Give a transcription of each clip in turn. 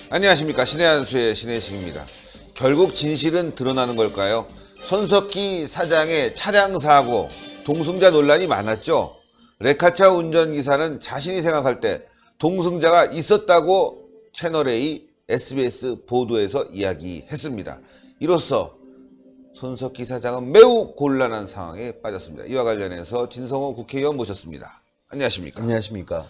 안녕하십니까. 신의 한수의 신혜식입니다. 결국 진실은 드러나는 걸까요? 손석희 사장의 차량 사고, 동승자 논란이 많았죠. 레카차 운전기사는 자신이 생각할 때 동승자가 있었다고 채널A, SBS 보도에서 이야기했습니다. 이로써 손석희 사장은 매우 곤란한 상황에 빠졌습니다. 이와 관련해서 진성호 국회의원 모셨습니다. 안녕하십니까. 안녕하십니까.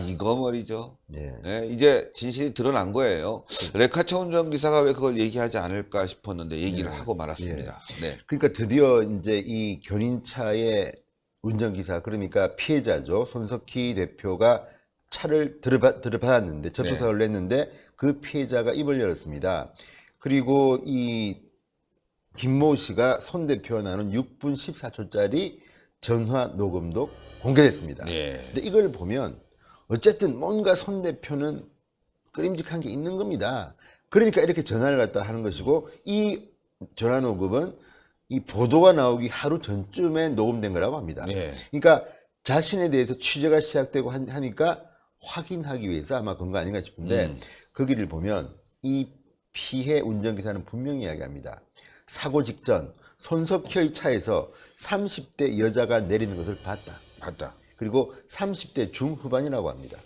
이거 말이죠. 예. 네, 이제 진실이 드러난 거예요. 레카차 운전기사가 왜 그걸 얘기하지 않을까 싶었는데 얘기를 하고 말았습니다. 네. 그러니까 드디어 이제 이 견인차의 운전기사, 그러니까 피해자죠. 손석희 대표가 차를 들여받았는데, 접촉사고를 냈는데 그 피해자가 입을 열었습니다. 그리고 이 김모 씨가 손 대표와 나눈 6분 14초짜리 전화 녹음도 공개됐습니다. 네. 근데 이걸 보면 어쨌든 뭔가 손 대표는 끄림직한 게 있는 겁니다. 그러니까 이렇게 전화를 갖다 하는 것이고, 이 전화 녹음은 이 보도가 나오기 하루 전쯤에 녹음된 거라고 합니다. 네. 그러니까 자신에 대해서 취재가 시작되고 하니까 확인하기 위해서 아마 그런 거 아닌가 싶은데, 거기를 보면 이 피해 운전기사는 분명히 이야기합니다. 사고 직전 손석희의 차에서 30대 여자가 내리는 것을 봤다. 그리고 30대 중후반이라고 합니다.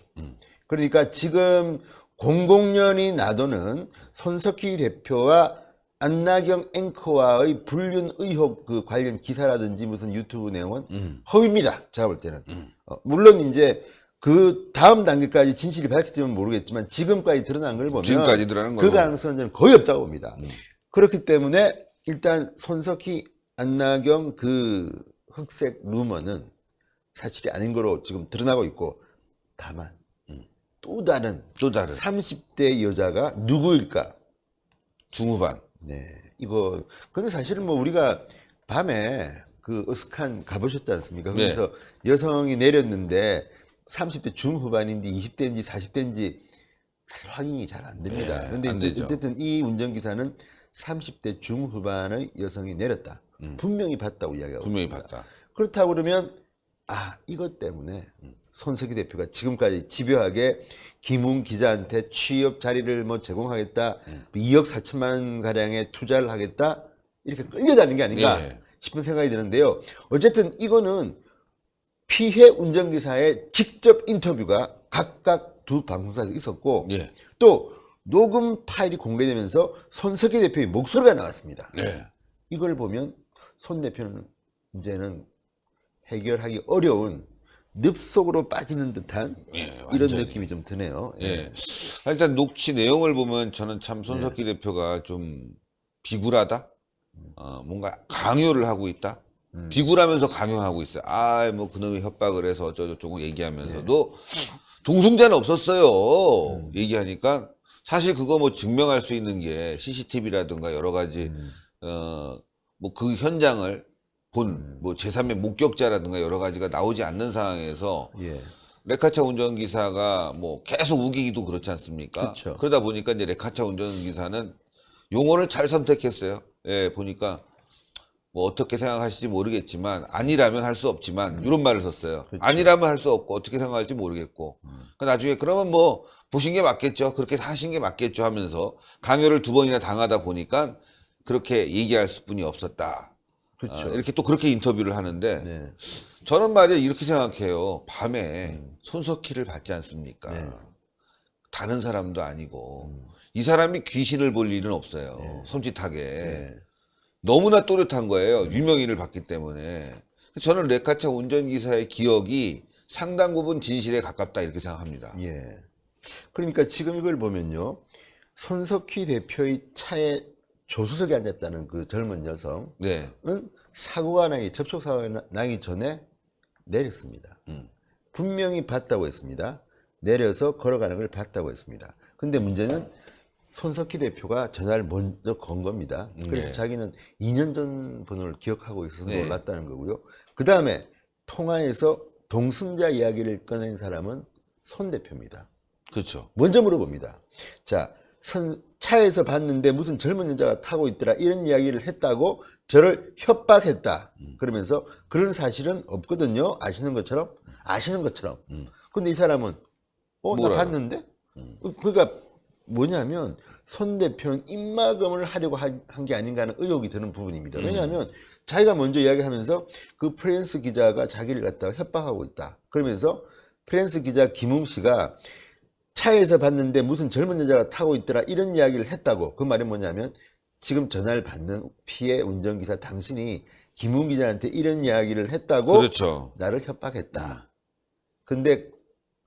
그러니까 지금 00년이 나도는 손석희 대표와 안나경 앵커와의 불륜 의혹 그 관련 기사라든지 무슨 유튜브 내용은 허위입니다. 제가 볼 때는. 물론 이제 그 다음 단계까지 진실이 밝힐지는 모르겠지만 지금까지 드러난 걸 보면 지금까지 드러난 그 걸로. 가능성은 저는 거의 없다고 봅니다. 그렇기 때문에 일단 손석희, 안나경 그 흑색 루머는 사실이 아닌 거로 지금 드러나고 있고, 다만 또 다른 30대 여자가 누구일까? 중후반. 네, 이거 근데 사실은 뭐 우리가 밤에 그 어스칸 가보셨지 않습니까? 그래서 여성이 내렸는데 30대 중후반인지 20대인지 40대인지 사실 확인이 잘 안 됩니다. 그런데 어쨌든 이 운전기사는 30대 중후반의 여성이 내렸다. 분명히 봤다고 이야기하고 있습니다. 봤다. 그렇다고 그러면 이것 때문에 손석희 대표가 지금까지 집요하게 김웅 기자한테 취업 자리를 뭐 제공하겠다, 2억 4천만 원 가량의 투자를 하겠다, 이렇게 끌려다니는 게 아닌가 싶은 생각이 드는데요. 어쨌든 이거는 피해 운전기사의 직접 인터뷰가 각각 두 방송사에서 있었고, 또 녹음 파일이 공개되면서 손석희 대표의 목소리가 나왔습니다. 이걸 보면 손 대표는 이제는 해결하기 어려운 늪속으로 빠지는 듯한 이런 느낌이 좀 드네요. 일단 녹취 내용을 보면 저는 참 손석희 대표가 좀 비굴하다? 뭔가 강요를 하고 있다? 비굴하면서 강요하고 있어요. 뭐 그놈이 협박을 해서 어쩌고저쩌고 얘기하면서도 동승자는 없었어요. 얘기하니까 사실 그거 뭐 증명할 수 있는 게 CCTV라든가 여러 가지 뭐 그 현장을 본 뭐 제3의 목격자라든가 여러 가지가 나오지 않는 상황에서 레카차 운전기사가 뭐 계속 우기기도 그렇지 않습니까? 그쵸. 그러다 보니까 이제 레카차 운전기사는 용어를 잘 선택했어요. 보니까 뭐 어떻게 생각하실지 모르겠지만 아니라면 할 수 없지만 이런 말을 썼어요. 아니라면 할 수 없고 어떻게 생각할지 모르겠고 나중에 그러면 뭐 보신 게 맞겠죠. 그렇게 하신 게 맞겠죠 하면서 강요를 2번이나 당하다 보니까 그렇게 얘기할 수뿐이 없었다. 이렇게 또 그렇게 인터뷰를 하는데 저는 말이야 이렇게 생각해요. 밤에 손석희를 받지 않습니까? 다른 사람도 아니고 이 사람이 귀신을 볼 일은 없어요. 섬찟하게. 너무나 또렷한 거예요. 유명인을 봤기 때문에. 저는 레카차 운전기사의 기억이 상당 부분 진실에 가깝다 이렇게 생각합니다. 그러니까 지금 이걸 보면요, 손석희 대표의 차에 조수석에 앉았다는 그 젊은 여성은 사고가 접촉사고가 나기 전에 내렸습니다. 분명히 봤다고 했습니다. 내려서 걸어가는 걸 봤다고 했습니다. 근데 문제는 손석희 대표가 전화를 먼저 건 겁니다. 그래서 자기는 2년 전 번호를 기억하고 있어서 놀랐다는 거고요. 그 다음에 통화에서 동승자 이야기를 꺼낸 사람은 손 대표입니다. 그렇죠. 먼저 물어봅니다. 자, 차에서 봤는데 무슨 젊은 여자가 타고 있더라, 이런 이야기를 했다고 저를 협박했다. 그러면서 그런 사실은 없거든요. 아시는 것처럼. 근데 이 사람은 나 봤는데? 그러니까 뭐냐면 손 대표는 입막음을 하려고 한 게 아닌가 하는 의혹이 드는 부분입니다. 왜냐하면 자기가 먼저 이야기하면서 그 프랜스 기자가 자기를 갖다가 협박하고 있다. 그러면서 프랜스 기자 김웅 씨가 차에서 봤는데 무슨 젊은 여자가 타고 있더라 이런 이야기를 했다고. 그 말이 뭐냐면 지금 전화를 받는 피해 운전기사 당신이 김웅 기자한테 이런 이야기를 했다고 그렇죠. 나를 협박했다. 근데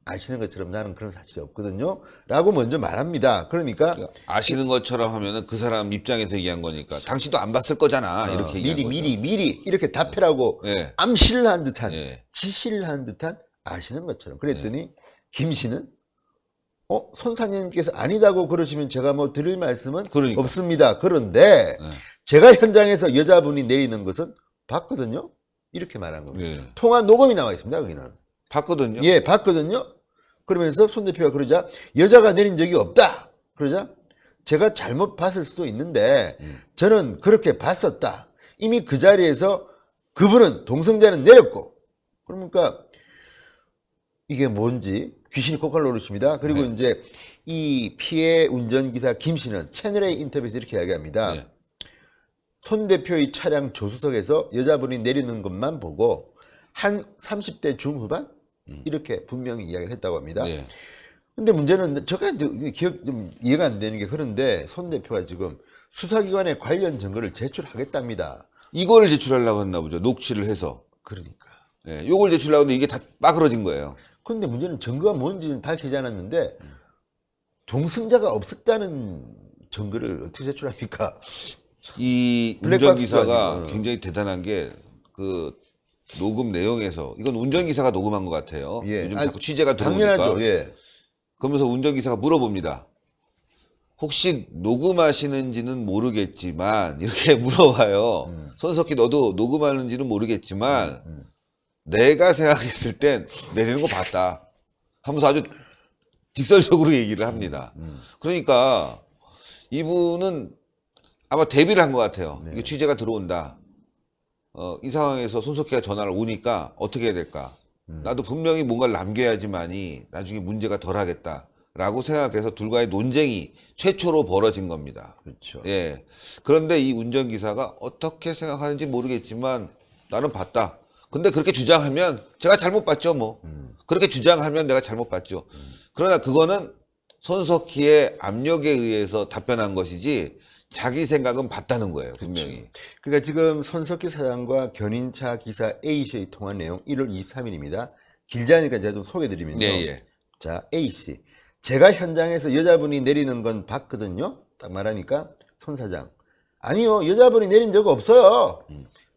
아시는 것처럼 나는 그런 사실이 없거든요. 라고 먼저 말합니다. 그러니까 아시는 것처럼 하면은 그 사람 입장에서 얘기한 거니까 당신도 안 봤을 거잖아. 이렇게 얘기한 거죠. 미리 이렇게 답해라고 예. 암시를 한 듯한 예. 지시를 한 듯한 아시는 것처럼 그랬더니 김 씨는 손사님께서 아니다고 그러시면 제가 뭐 드릴 말씀은 그러니까. 없습니다. 그런데 제가 현장에서 여자분이 내리는 것은 봤거든요. 이렇게 말한 겁니다. 예. 통화 녹음이 나와 있습니다. 거기는. 봤거든요. 예, 봤거든요. 그러면서 손 대표가 그러자 여자가 내린 적이 없다. 그러자 제가 잘못 봤을 수도 있는데 저는 그렇게 봤었다. 이미 그 자리에서 그분은 동승자는 내렸고 그러니까 이게 뭔지 귀신이 코칼 노릇입니다. 그리고 네. 이제 이 피해 운전기사 김 씨는 채널A 인터뷰에서 이렇게 이야기합니다. 네. 손 대표의 차량 조수석에서 여자분이 내리는 것만 보고 한 30대 중후반? 이렇게 분명히 이야기를 했다고 합니다. 예. 근데 문제는 제가 이제 기억 좀 이해가 안 되는 게 그런데 손 대표가 지금 수사기관에 관련 증거를 제출하겠답니다. 이걸 제출하려고 했나 보죠. 녹취를 해서. 그러니까. 예. 요걸 제출하려고 했는데 이게 다 빠그러진 거예요. 그런데 문제는 증거가 뭔지는 밝히지 않았는데 동승자가 없었다는 증거를 어떻게 제출합니까? 이 블랙박스도 운전기사가 아니고. 굉장히 대단한 게 그 녹음 내용에서 이건 운전기사가 녹음한 것 같아요. 예. 요즘 아니, 자꾸 취재가 들어오니까. 당연하죠. 예. 그러면서 운전기사가 물어봅니다. 혹시 녹음하시는지는 모르겠지만 이렇게 물어봐요. 손석희 너도 녹음하는지는 모르겠지만 내가 생각했을 땐 내리는 거 봤다 하면서 아주 직설적으로 얘기를 합니다. 그러니까 이분은 아마 대비를 한 것 같아요. 이게 취재가 들어온다. 이 상황에서 손석희가 전화를 오니까 어떻게 해야 될까? 나도 분명히 뭔가를 남겨야지만이 나중에 문제가 덜 하겠다라고 생각해서 둘과의 논쟁이 최초로 벌어진 겁니다. 그렇죠. 예. 그런데 이 운전기사가 어떻게 생각하는지 모르겠지만 나는 봤다. 근데 그렇게 주장하면 제가 잘못 봤죠, 뭐. 그렇게 주장하면 내가 잘못 봤죠. 그러나 그거는 손석희의 압력에 의해서 답변한 것이지 자기 생각은 봤다는 거예요, 분명히. 그러니까 지금 손석희 사장과 견인차 기사 A씨의 통화 내용 1월 23일입니다. 길지 않으니까 제가 좀 소개해드리면요. 네, 예. 자, A씨. 제가 현장에서 여자분이 내리는 건 봤거든요. 딱 말하니까 손 사장. 아니요, 여자분이 내린 적 없어요.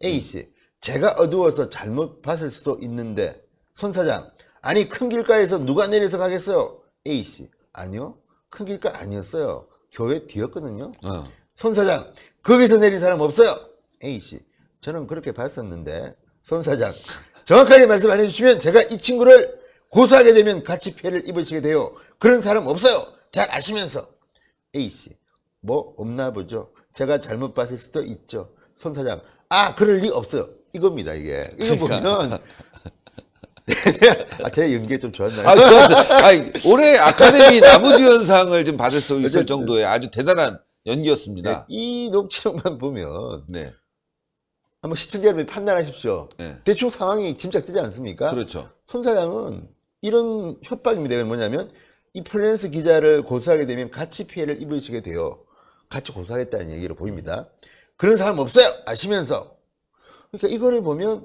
A씨. 제가 어두워서 잘못 봤을 수도 있는데 손 사장. 아니, 큰 길가에서 누가 내려서 가겠어요? A씨. 아니요, 큰 길가 아니었어요. 교회 뒤였거든요. 손 사장, 거기서 내린 사람 없어요. A씨, 저는 그렇게 봤었는데 손 사장, 정확하게 말씀 안 해주시면 제가 이 친구를 고소하게 되면 같이 피해를 입으시게 돼요. 그런 사람 없어요. 잘 아시면서. A씨, 뭐 없나 보죠. 제가 잘못 봤을 수도 있죠. 손 사장, 그럴 리 없어요. 이겁니다, 이게. 이거 보면 제 연기가 좀 좋았나요? 올해 아카데미 나무주연상을 좀 받을 수 있을 정도의 아주 대단한 연기였습니다. 이 녹취록만 보면 네. 한번 시청자 여러분이 판단하십시오. 네. 대충 상황이 짐작되지 않습니까? 그렇죠. 손 사장은 이런 협박입니다. 이건 뭐냐면 이 프리랜서 기자를 고소하게 되면 같이 피해를 입으시게 돼요. 같이 고소하겠다는 얘기로 보입니다. 그런 사람 없어요. 아시면서. 그러니까 이거를 보면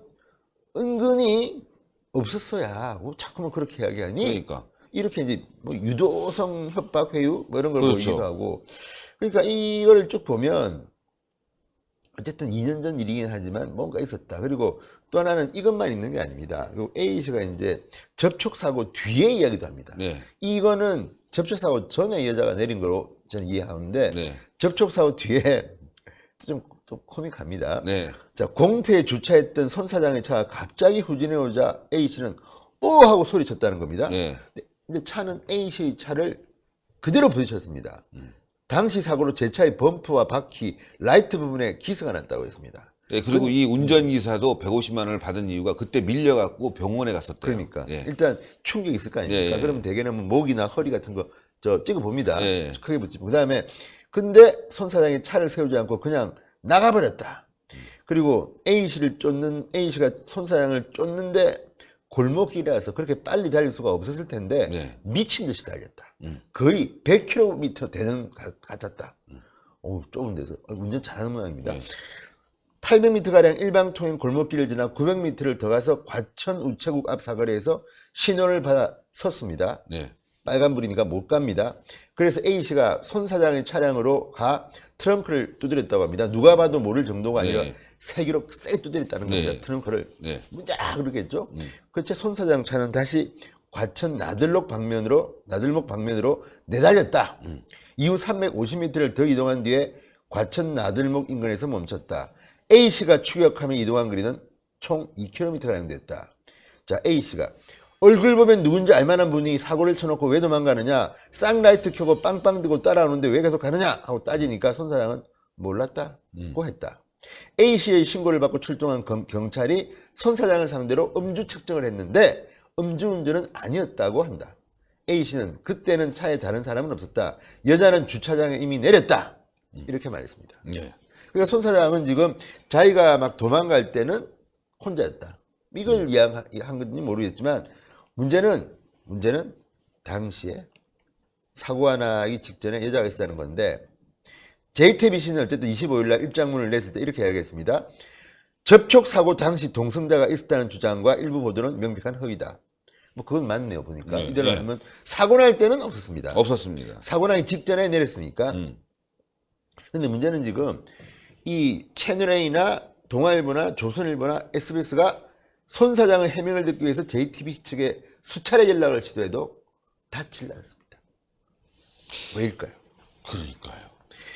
은근히 없었어야 자꾸만 그렇게 이야기하니 그러니까. 이렇게 이제 뭐 유도성 협박 회유 뭐 이런 걸 그렇죠. 보이기도 하고 그러니까 이거를 쭉 보면 어쨌든 2년 전 일이긴 하지만 뭔가 있었다. 그리고 또 하나는 이것만 있는 게 아닙니다. 그리고 A씨가 이제 접촉사고 뒤에 이야기도 합니다. 네. 이거는 접촉사고 전에 여자가 내린 걸로 저는 이해하는데 네. 접촉사고 뒤에 좀 코믹합니다. 네. 자, 공터에 주차했던 손 사장의 차가 갑자기 후진해 오자 A씨는 오 하고 소리쳤다는 겁니다. 네. 근데 차는 A씨의 차를 그대로 부딪혔습니다. 당시 사고로 제 차의 범퍼와 바퀴, 라이트 부분에 기스가 났다고 했습니다. 네, 그리고 이 운전기사도 150만 원을 받은 이유가 그때 밀려갖고 병원에 갔었대요. 그러니까 예. 일단 충격이 있을 거 아닙니까? 예, 예. 그러면 대개는 뭐 목이나 허리 같은 거 찍어 봅니다. 네. 크게 붙이고. 그다음에 근데 손 사장이 차를 세우지 않고 그냥 나가버렸다. 그리고 A씨가 손 사장을 쫓는데 골목길이라서 그렇게 빨리 달릴 수가 없었을 텐데 네. 미친 듯이 달렸다. 거의 100km 되는 같았다. 오, 좁은 데서 운전 잘하는 모양입니다. 네. 800m가량 일방통행 골목길을 지나 900m를 더 가서 과천 우체국 앞 사거리에서 신호를 받아 섰습니다. 네. 빨간불이니까 못 갑니다. 그래서 A씨가 손 사장의 차량으로 가 트렁크를 두드렸다고 합니다. 누가 봐도 모를 정도가 아니라 네. 세기로 세게 두드렸다는 겁니다. 네. 트렁크를. 네. 문자 그러겠죠. 그때 손 사장 차는 다시 과천 나들목 방면으로 내달렸다. 이후 350m를 더 이동한 뒤에 과천 나들목 인근에서 멈췄다. A씨가 추격하며 이동한 거리는 총 2km가량 됐다. 자, A씨가 얼굴 보면 누군지 알만한 분이 사고를 쳐놓고 왜 도망가느냐, 쌍라이트 켜고 빵빵 들고 따라오는데 왜 계속 가느냐 하고 따지니까 손 사장은 몰랐다고 했다. A씨의 신고를 받고 출동한 경찰이 손 사장을 상대로 음주 측정을 했는데 음주운전은 아니었다고 한다. A씨는 그때는 차에 다른 사람은 없었다. 여자는 주차장에 이미 내렸다. 이렇게 말했습니다. 네. 그러니까 손 사장은 지금 자기가 막 도망갈 때는 혼자였다. 이걸 이해한 건지 모르겠지만 문제는 당시에 사고가 나기 직전에 여자가 있었다는 건데 JTBC는 어쨌든 25일 날 입장문을 냈을 때 이렇게 이야기했습니다. 접촉 사고 당시 동승자가 있었다는 주장과 일부 보도는 명백한 허위다. 뭐 그건 맞네요 보니까. 네, 이대로 네. 하면 사고 날 때는 없었습니다. 없었습니다. 사고 나기 직전에 내렸으니까. 근데 문제는 지금 이 채널A나 동아일보나 조선일보나 SBS가 손 사장의 해명을 듣기 위해서 JTBC 측에 수차례 연락을 시도해도 다 질렀습니다. 왜일까요? 그러니까요.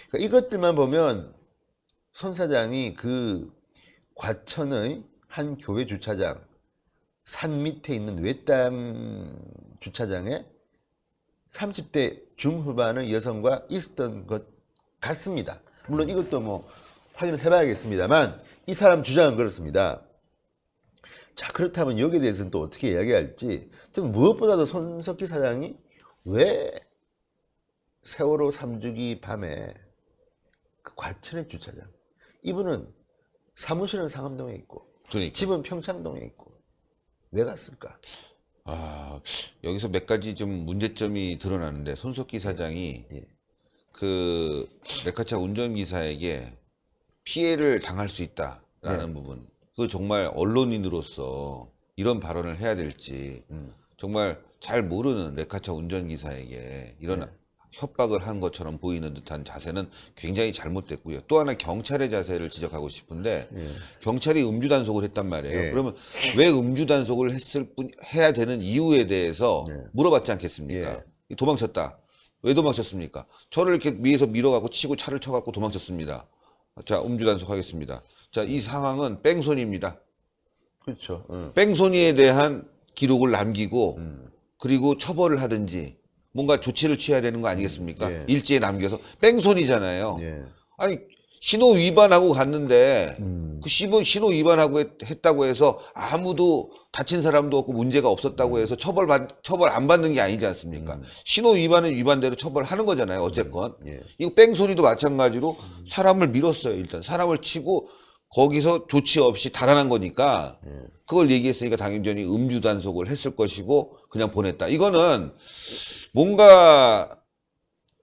그러니까 이것들만 보면 손 사장이 그 과천의 한 교회 주차장 산 밑에 있는 외딴 주차장에 30대 중후반의 여성과 있었던 것 같습니다. 물론 이것도 뭐 확인을 해봐야겠습니다만 이 사람 주장은 그렇습니다. 자, 그렇다면 여기에 대해서는 또 어떻게 이야기할지. 즉 무엇보다도 손석희 사장이 왜 세월호 3주기 밤에 그 과천의 주차장, 이분은 사무실은 상암동에 있고 그러니까. 집은 평창동에 있고 왜 갔을까? 아, 여기서 몇 가지 좀 문제점이 드러나는데 손석희 사장이 예. 그 레카차 운전기사에게 피해를 당할 수 있다라는 부분. 그 정말 언론인으로서 이런 발언을 해야 될지 정말 잘 모르는 레카차 운전기사에게 이런 협박을 한 것처럼 보이는 듯한 자세는 굉장히 잘못됐고요. 또 하나 경찰의 자세를 지적하고 싶은데 경찰이 음주 단속을 했단 말이에요. 그러면 왜 음주 단속을 해야 되는 이유에 대해서 물어봤지 않겠습니까? 도망쳤다. 왜 도망쳤습니까? 저를 이렇게 위에서 밀어갖고 치고 차를 쳐갖고 도망쳤습니다. 자, 음주 단속하겠습니다. 자, 이 상황은 뺑소니입니다. 그렇죠. 뺑소니에 대한 기록을 남기고 그리고 처벌을 하든지 뭔가 조치를 취해야 되는 거 아니겠습니까? 예. 일지에 남겨서 뺑소니잖아요. 예. 아니 신호 위반하고 갔는데 그 신호 위반하고 했다고 해서 아무도 다친 사람도 없고 문제가 없었다고 해서 처벌 안 받는 게 아니지 않습니까? 신호 위반은 위반대로 처벌하는 거잖아요. 어쨌건 예. 이거 뺑소니도 마찬가지로 사람을 밀었어요. 일단 사람을 치고 거기서 조치 없이 달아난 거니까 그걸 얘기했으니까 당연히 음주 단속을 했을 것이고 그냥 보냈다. 이거는 뭔가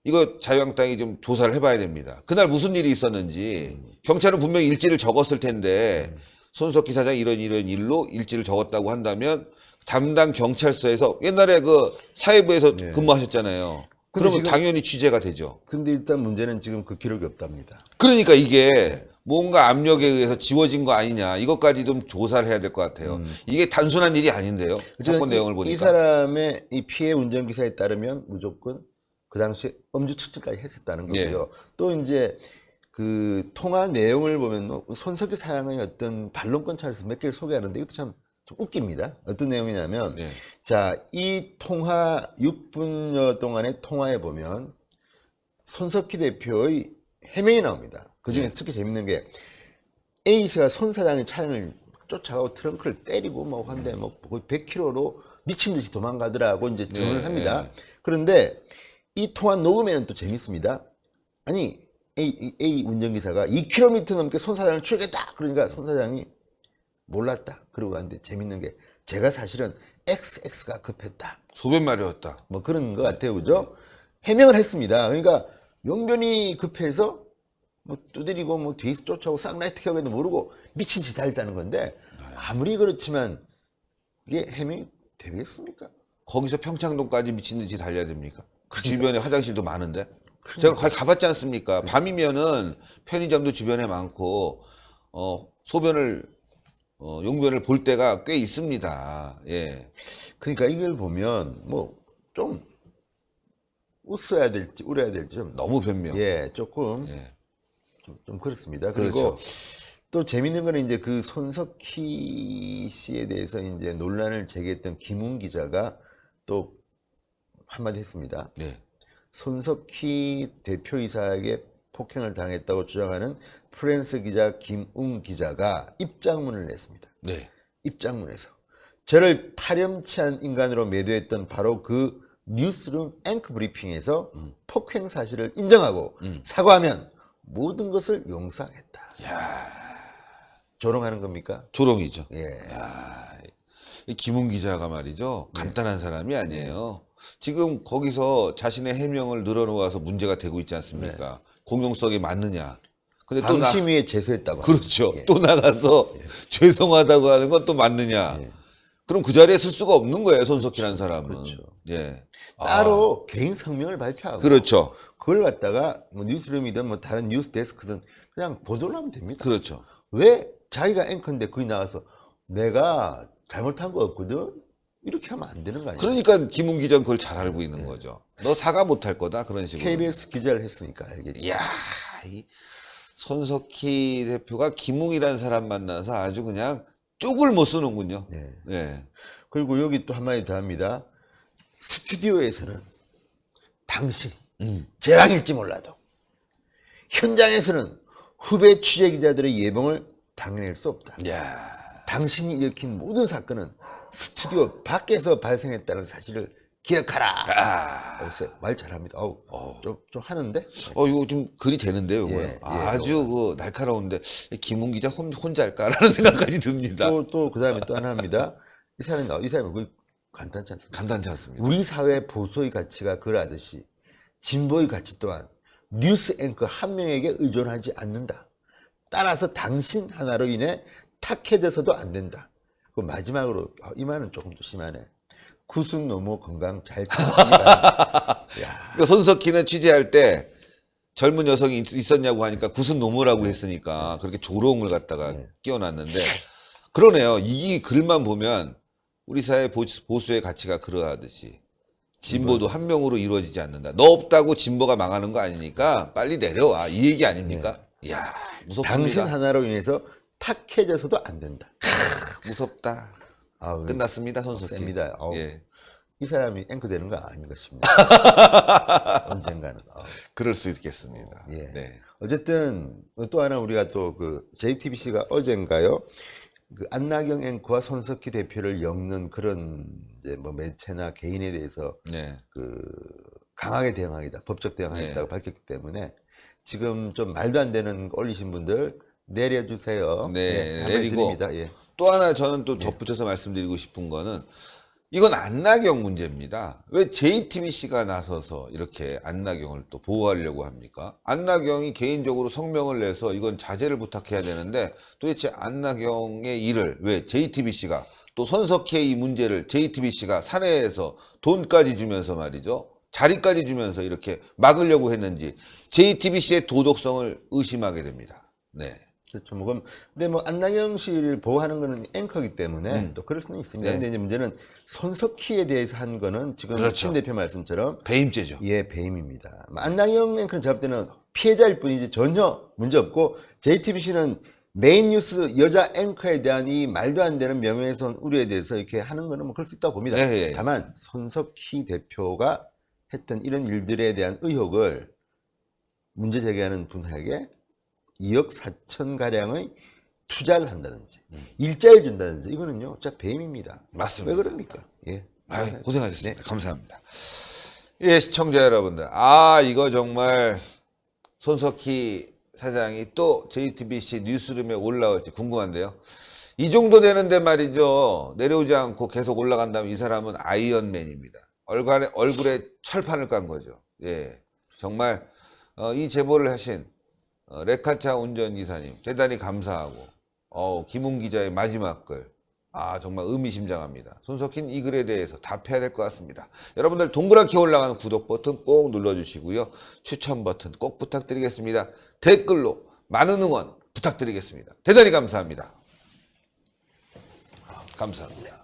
이거 자유한국당이 좀 조사를 해봐야 됩니다. 그날 무슨 일이 있었는지 경찰은 분명히 일지를 적었을 텐데 손석희 사장이 이런 일로 일지를 적었다고 한다면 담당 경찰서에서 옛날에 그 사회부에서 근무하셨잖아요. 그러면 지금- 당연히 취재가 되죠. 근데 일단 문제는 지금 그 기록이 없답니다. 그러니까 이게 뭔가 압력에 의해서 지워진 거 아니냐 이것까지 좀 조사를 해야 될 것 같아요. 이게 단순한 일이 아닌데요. 사건 내용을 보니까. 이 사람의 이 피해 운전기사에 따르면 무조건 그 당시에 음주 측정까지 했었다는 거고요. 또 이제 그 통화 내용을 보면 뭐 손석희 사장의 어떤 반론권 차에서 몇 개를 소개하는데 이것도 참 웃깁니다. 어떤 내용이냐면 자, 이 통화 6분여 동안의 통화에 보면 손석희 대표의 해명이 나옵니다. 그중에 특히 재밌는 게 A씨가 손 사장의 차량을 쫓아가고 트렁크를 때리고 뭐 한데 뭐 거의 100km로 미친 듯이 도망가더라고 이제 증언을 합니다. 그런데 이 통화 녹음에는 또 재밌습니다. 아니 A 운전기사가 2km 넘게 손 사장을 추격했다. 그러니까 손 사장이 몰랐다. 그러고 왔는데 재밌는 게 제가 사실은 XX가 급했다. 소변마려웠다. 뭐 그런 것 같아요. 그죠? 해명을 했습니다. 그러니까 용변이 급해서 뭐 두드리고 뭐 뒤에서 쫓아오고 쌍라이트 켜고도 모르고 미친 짓 했다는 건데 아무리 그렇지만 이게 해명이 되겠습니까? 거기서 평창동까지 미친 듯이 달려야 됩니까? 그 주변에 화장실도 많은데. 제가 거기 가봤지 않습니까? 밤이면은 편의점도 주변에 많고, 소변을, 용변을 볼 때가 꽤 있습니다. 예. 그러니까 이걸 보면 뭐 좀 웃어야 될지 울어야 될지 좀 너무 변명. 예, 조금 예. 좀 그렇습니다. 그리고 그렇죠. 또 재밌는 거는 이제 그 손석희 씨에 대해서 이제 논란을 제기했던 김웅 기자가 또 한마디 했습니다. 네. 손석희 대표이사에게 폭행을 당했다고 주장하는 프랜스 기자 김웅 기자가 입장문을 냈습니다. 네. 입장문에서 저를 파렴치한 인간으로 매도했던 바로 그 뉴스룸 앵커 브리핑에서 폭행 사실을 인정하고 사과하면 모든 것을 용서하겠다. 조롱하는 겁니까? 조롱이죠. 예. 이 김웅 기자가 말이죠. 간단한 사람이 아니에요. 지금 거기서 자신의 해명을 늘어놓아서 문제가 되고 있지 않습니까? 공용성이 맞느냐. 근데 또 방심위에 제소했다고. 그렇죠. 예. 또 나가서 죄송하다고 하는 건 또 맞느냐. 그럼 그 자리에 쓸 수가 없는 거예요. 손석희라는 사람은. 그렇죠. 예. 따로 개인 성명을 발표하고 그렇죠. 그걸 갖다가 뭐 뉴스룸이든 뭐 다른 뉴스 데스크든 그냥 보도를 하면 됩니다. 그렇죠. 왜 자기가 앵커인데 거기 나와서 내가 잘못한 거 없거든? 이렇게 하면 안 되는 거 아니에요? 그러니까 김웅 기자는 그걸 잘 알고 있는 거죠. 너 사과 못 할 거다. 그런 식으로. KBS 기자를 했으니까 알겠죠. 이야, 이 손석희 대표가 김웅이라는 사람 만나서 아주 그냥 쪽을 못 쓰는군요. 네. 네. 그리고 여기 또 한마디 더 합니다. 스튜디오에서는 당신이 제왕일지 몰라도 현장에서는 후배 취재 기자들의 예봉을 당해낼 수 없다. 야, 당신이 일으킨 모든 사건은 스튜디오 밖에서 발생했다는 사실을 기억하라. 말 잘합니다. 좀 하는데? 이거 좀 글이 되는데요, 이거. 예, 아주 그 날카로운데 김웅 기자 혼자 할까라는 생각까지 듭니다. 또 그다음에 또 하나 합니다. 이 사람이 그 간단치 않습니다. 간단치 않습니다. 우리 사회 보수의 가치가 그러하듯이 진보의 가치 또한 뉴스 앵커 한 명에게 의존하지 않는다. 따라서 당신 하나로 인해 탁해져서도 안 된다. 그 마지막으로 이 말은 조금 더 심하네. 구순 노모 건강 잘 지키라. 그러니까 손석희는 취재할 때 젊은 여성이 있었냐고 하니까 구순 노무라고 했으니까 그렇게 조롱을 갖다가 끼워놨는데 그러네요. 이 글만 보면 우리 사회 보수의 가치가 그러하듯이 진보도 한 명으로 이루어지지 않는다. 너 없다고 진보가 망하는 거 아니니까 빨리 내려와. 이 얘기 아닙니까? 이야, 무섭습니다. 당신 하나로 인해서 탁해져서도 안 된다. 무섭다. 아우, 끝났습니다, 손석희. 셉니다. 예. 이 사람이 앵커 되는 거 아닌가 싶네요. 언젠가는. 그럴 수 있겠습니다. 예. 네. 어쨌든 또 하나 우리가 또 그 JTBC가 어젠가요? 그 안나경 앵커와 손석희 대표를 엮는 그런 이제 뭐 매체나 개인에 대해서 네. 그 강하게 대응하겠다, 법적 대응하겠다고 네. 밝혔기 때문에 지금 좀 말도 안 되는 거 올리신 분들 내려주세요. 네, 한마디 내리고. 드립니다. 예. 또 하나 저는 또 덧붙여서 말씀드리고 싶은 거는 이건 안나경 문제입니다. 왜 JTBC가 나서서 이렇게 안나경을 또 보호하려고 합니까? 안나경이 개인적으로 성명을 내서 이건 자제를 부탁해야 되는데 도대체 안나경의 일을 왜 JTBC가 또 손석희의 이 문제를 JTBC가 사내에서 돈까지 주면서 말이죠. 자리까지 주면서 이렇게 막으려고 했는지 JTBC의 도덕성을 의심하게 됩니다. 네. 그렇죠. 뭐 그럼 근데 뭐 안나경 씨를 보호하는 거는 앵커이기 때문에 또 그럴 수는 있습니다. 네. 근데 이제 문제는 손석희에 대해서 한 거는 지금 그렇죠. 신 대표 말씀처럼 배임죄죠. 예, 배임입니다. 안나경 앵커는 제가 볼 때는 피해자일 뿐이지 전혀 문제 없고 JTBC는 메인 뉴스 여자 앵커에 대한 이 말도 안 되는 명예훼손 우려에 대해서 이렇게 하는 거는 뭐 그럴 수 있다고 봅니다. 예, 예. 다만 손석희 대표가 했던 이런 일들에 대한 의혹을 문제 제기하는 분에게 2억 4천 가량의 투자를 한다든지 일자리 준다든지 이거는요, 진짜 배임입니다. 맞습니다. 왜 그럽니까? 예. 아유, 고생하셨습니다. 감사합니다. 예, 시청자 여러분들. 아, 이거 정말 손석희 사장이 또 JTBC 뉴스룸에 올라올지 궁금한데요. 이 정도 되는데 말이죠. 내려오지 않고 계속 올라간다면 이 사람은 아이언맨입니다. 얼굴에 철판을 깐 거죠. 예. 정말, 이 제보를 하신, 레카차 운전기사님, 대단히 감사하고, 김웅 기자의 마지막 글. 아, 정말 의미심장합니다. 손석희는 이 글에 대해서 답해야 될 것 같습니다. 여러분들 동그랗게 올라가는 구독 버튼 꼭 눌러주시고요. 추천 버튼 꼭 부탁드리겠습니다. 댓글로 많은 응원 부탁드리겠습니다. 대단히 감사합니다. 감사합니다.